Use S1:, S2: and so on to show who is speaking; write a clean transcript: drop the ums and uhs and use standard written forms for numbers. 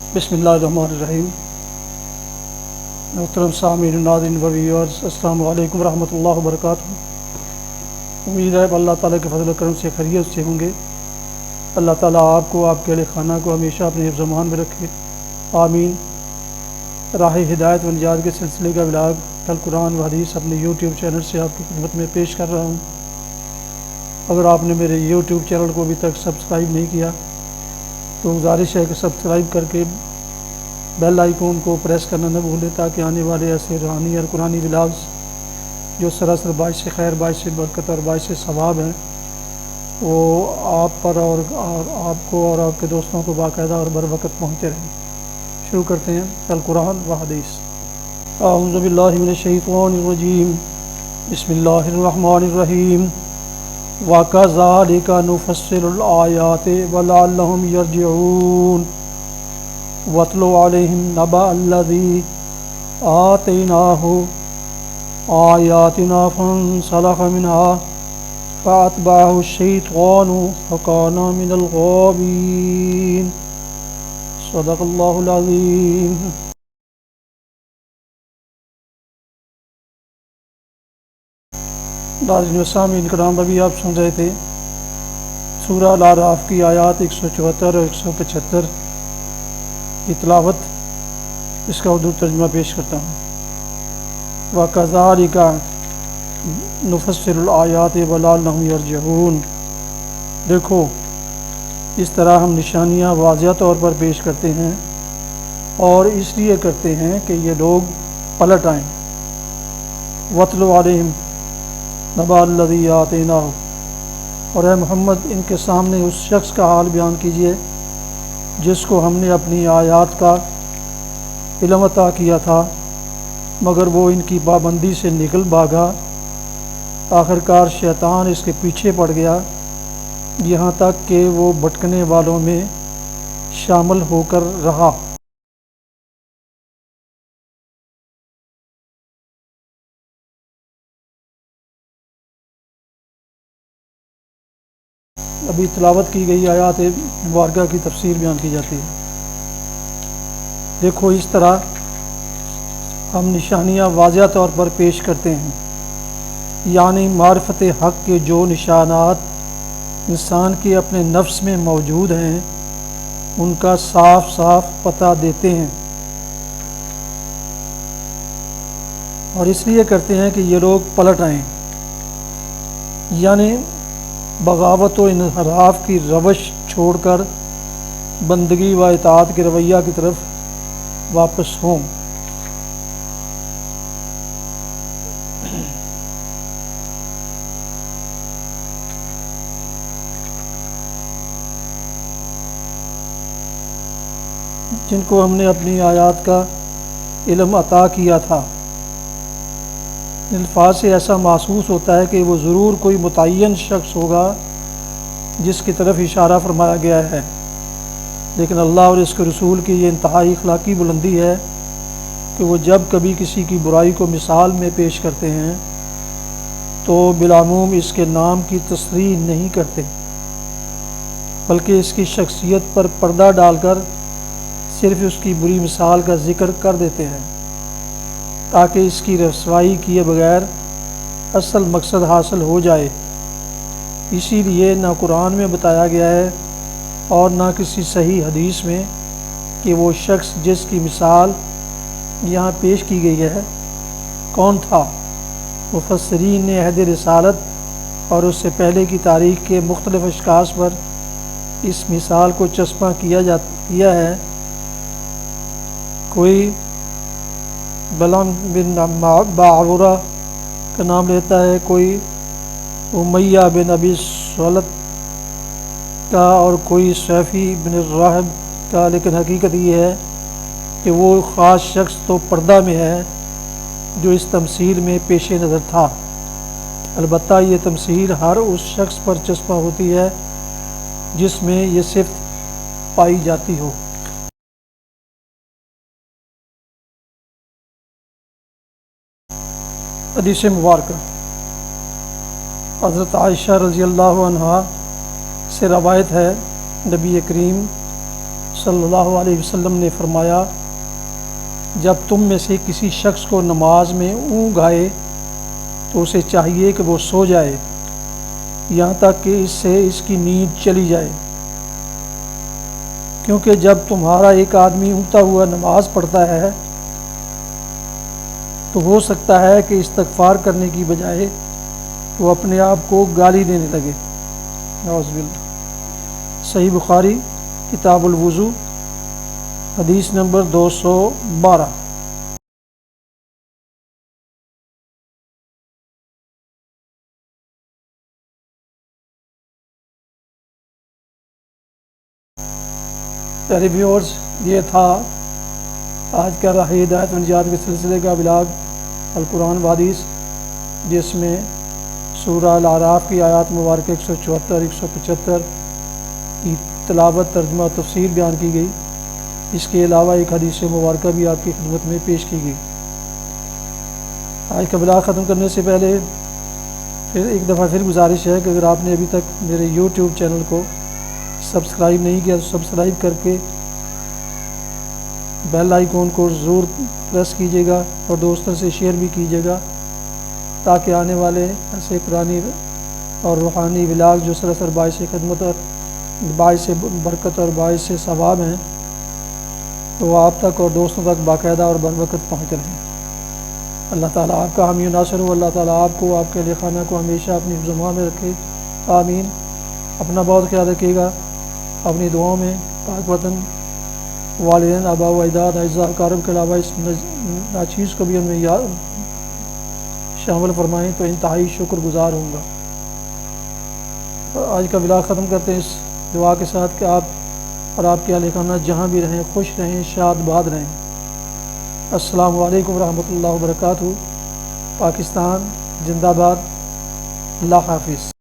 S1: بسم اللہ الرحمن الرحیم۔ محترم سامعین ناظرین و ویورز، السلام علیکم ورحمۃ اللہ وبرکاتہ۔ امید ہے اللہ تعالیٰ کے فضل و کرم سے خیریت سے ہوں گے۔ اللہ تعالیٰ آپ کو، آپ کے اہل خانہ کو ہمیشہ اپنے حفظ و امان میں رکھے، آمین۔ راہ ہدایت و نجات کے سلسلے کا ولاگ القرآن و حدیث اپنے یوٹیوب چینل سے آپ کی خدمت میں پیش کر رہا ہوں۔ اگر آپ نے میرے یوٹیوب چینل کو ابھی تک سبسکرائب نہیں کیا تو گزارش ہے کہ سبسکرائب کر کے بیل آئیکن کو پریس کرنا نہ بھولیں، تاکہ آنے والے ایسے روحانی اور قرآنی ولاگز جو سراسر باعث خیر، باعث برکت اور باعث ثواب ہیں، وہ آپ پر اور آپ کو اور آپ کے دوستوں کو باقاعدہ اور بر وقت پہنچتے رہیں۔ شروع کرتے ہیں القرآن و حدیث۔ اعوذ باللہ من الشیطان الرجیم، بسم اللہ الرحمن الرحیم۔ وَكَذَلِكَ نُفَصِّلُ الْآيَاتِ وَلَعَلَّهُمْ يَرْجِعُونَ وَاتْلُ عَلَيْهِمْ نَبَأَ الَّذِي آتَيْنَاهُ آيَاتِنَا فَانسَلَخَ مِنْهَا فَأَتْبَعَهُ الشَّيْطَانُ فَكَانَ مِنَ الْغَاوِينَ۔ صدق اللہ العظیم۔ ناظرین و سامعین کرام، ابھی آپ سن رہے تھے سورہ الاعراف کی آیات 174 اور 175 کی تلاوت۔ اس کا اردو ترجمہ پیش کرتا ہوں۔ وَكَذَلِكَ نُفَصِّلُ الْآيَاتِ وَلَعَلَّهُمْ يَرْجِعُونَ۔ دیکھو، اس طرح ہم نشانیاں واضح طور پر پیش کرتے ہیں، اور اس لیے کرتے ہیں کہ یہ لوگ پلٹ آئیں۔ وَاتْلُ عَلَيْهِمْ نَبَأَ الَّذِي آتَيْنَاهُ، اور اے محمد ان کے سامنے اس شخص کا حال بیان کیجئے جس کو ہم نے اپنی آیات کا علم عطا کیا تھا، مگر وہ ان کی پابندی سے نکل بھاگا۔ آخرکار شیطان اس کے پیچھے پڑ گیا، یہاں تک کہ وہ بھٹکنے والوں میں شامل ہو کر رہا۔ ابھی تلاوت کی گئی آیات مبارکہ کی تفسیر بیان کی جاتی ہے۔ دیکھو، اس طرح ہم نشانیاں واضح طور پر پیش کرتے ہیں، یعنی معرفت حق کے جو نشانات انسان کے اپنے نفس میں موجود ہیں ان کا صاف صاف پتہ دیتے ہیں، اور اس لیے کرتے ہیں کہ یہ لوگ پلٹ آئیں، یعنی بغاوت و انحراف کی روش چھوڑ کر بندگی و اطاعت کے رویہ کی طرف واپس ہوں۔ جن کو ہم نے اپنی آیات کا علم عطا کیا تھا، الفاظ سے ایسا محسوس ہوتا ہے کہ وہ ضرور کوئی متعین شخص ہوگا جس کی طرف اشارہ فرمایا گیا ہے، لیکن اللہ اور اس کے رسول کی یہ انتہائی اخلاقی بلندی ہے کہ وہ جب کبھی کسی کی برائی کو مثال میں پیش کرتے ہیں تو بالعموم اس کے نام کی تصریح نہیں کرتے، بلکہ اس کی شخصیت پر پردہ ڈال کر صرف اس کی بری مثال کا ذکر کر دیتے ہیں، تاکہ اس کی رسوائی کیے بغیر اصل مقصد حاصل ہو جائے۔ اسی لیے نہ قرآن میں بتایا گیا ہے اور نہ کسی صحیح حدیث میں کہ وہ شخص جس کی مثال یہاں پیش کی گئی ہے کون تھا۔ مفسرین نے عہد رسالت اور اس سے پہلے کی تاریخ کے مختلف اشخاص پر اس مثال کو چسپاں کیا ہے۔ کوئی بلعم بن باعورہ کا نام لیتا ہے، کوئی امیہ بن ابی سلط کا، اور کوئی سیفی بن الراہب کا، لیکن حقیقت یہ ہے کہ وہ خاص شخص تو پردہ میں ہے جو اس تمثیل میں پیش نظر تھا، البتہ یہ تمثیل ہر اس شخص پر چسپاں ہوتی ہے جس میں یہ صفت پائی جاتی ہو۔ حدیث مبارکہ حضرت عائشہ رضی اللہ عنہا سے روایت ہے، نبی کریم صلی اللہ علیہ وسلم نے فرمایا، جب تم میں سے کسی شخص کو نماز میں اونگ آئے تو اسے چاہیے کہ وہ سو جائے یہاں تک کہ اس سے اس کی نیند چلی جائے، کیونکہ جب تمہارا ایک آدمی اونگتا ہوا نماز پڑھتا ہے تو ہو سکتا ہے کہ استغفار کرنے کی بجائے وہ اپنے آپ کو گالی دینے لگے۔ نعوذ باللہ۔ صحیح بخاری کتاب الوضو حدیث نمبر 212۔ پیارے ویورز، یہ تھا آج کا راہ ہدایت و نجات کے سلسلے کا بلاگ القرآن و حدیث، جس میں سورہ الاعراف کی آیات مبارکہ 174 175 کی تلاوت، ترجمہ و تفسیر بیان کی گئی۔ اس کے علاوہ ایک حدیث مبارکہ بھی آپ کی خدمت میں پیش کی گئی۔ آج کا بلاگ ختم کرنے سے پہلے پھر ایک دفعہ پھر گزارش ہے کہ اگر آپ نے ابھی تک میرے یوٹیوب چینل کو سبسکرائب نہیں کیا تو سبسکرائب کر کے بیل آئیکن کو ضرور پریس کیجیے گا اور دوستوں سے شیئر بھی کیجیے گا، تاکہ آنے والے ایسے قرآنی اور روحانی بلاگ جو سراسر باعث خدمت اور باعث برکت اور باعث ثواب ہیں تو آپ تک اور دوستوں تک باقاعدہ اور بر وقت پہنچ رہے ہیں۔ اللہ تعالیٰ آپ کا حامی و ناصر ہو۔ اللہ تعالیٰ آپ کو، آپ کے اہل خانہ کو ہمیشہ اپنی حفظ و امان میں رکھے، آمین۔ اپنا بہت خیال رکھیے گا، اپنی دعاؤں میں پاک وطن، والدین، آباء و اجداد، اعزاء اقارب کے علاوہ اس ناچیز کو بھی ہمیں یاد شامل فرمائیں تو انتہائی شکر گزار ہوں گا۔ آج کا بلاگ ختم کرتے ہیں اس دعا کے ساتھ کہ آپ اور آپ کے اہل خانہ جہاں بھی رہیں خوش رہیں، شاد باد رہیں۔ السلام علیکم ورحمۃ اللہ وبرکاتہ۔ پاکستان زندہ باد۔ اللہ حافظ۔